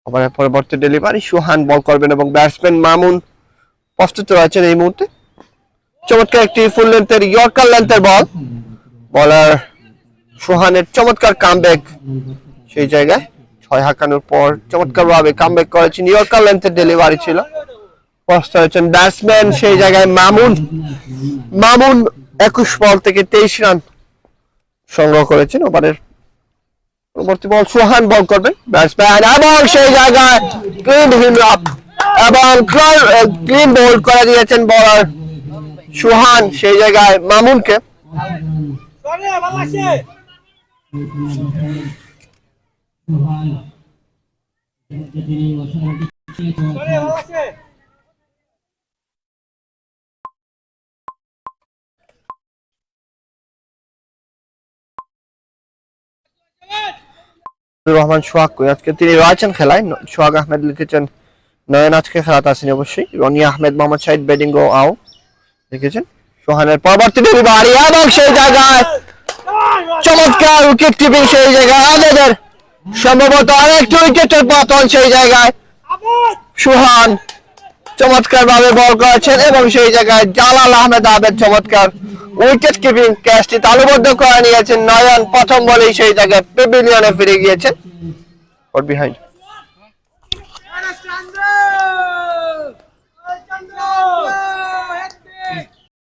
আবার পরবর্তী ডেলিভারি সুহান বল করবেন এবং ব্যাটসম্যান মামুন প্রস্তুত রয়েছেন এই মুহূর্তে। চমৎকার একটি ফুল লেন্থের ইয়র্কার লেন্থের বল, বলার সুহানের চমৎকার কামব্যাক সেই জায়গায় 6 হাঁকানোর পর চমৎকার ভাবে কামব্যাক করেছেন, ইয়র্কার লেন্থের ডেলিভারি ছিল। প্রস্তুত হয়েছেন ব্যাটসম্যান সেই জায়গায় মামুন 21 বল থেকে 23 রান সংগ্রহ করেছেন। ওভারের পরবর্তী বল সুহান বল করবেন, ব্যাটসম্যান এবং সেই জায়গায় ক্লিন হিম আপ এবং ক্লিন বোল্ড করে দিয়েছেন বলার সুহান সেই জায়গায় মামুনকে। রহমান সোহাগ আজকে তিনি রয়েছেন খেলায়। সোহাগ আহমেদ লিখেছেন নয়ন আজকে খেলাতে আসেনি অবশ্যই। রনি আহমেদ, মোহাম্মদ শাহিদ ব্যাটিং ও আও লিখেছেন। সোহানের পরবর্তী ডেলিভারি এবং সেই জায়গায় চমৎকার উইকেট কিপিং সেই জায়গায় আমাদের সম্ভবত আরেকটি উইকেটের পতন সেই জায়গায় সুহান চমৎকার ভাবে বল করেছেন এবং সেই জায়গায় জালাল আহমেদ আবেদ চমৎকার উইকেট কিপিং ক্যাচটি তালুবদ্ধ করে নিয়েছেন। নয়ন প্রথম বলেই সেই জায়গায় পেভিলিয়নে ফিরে গিয়েছেন বিহাইন্ড।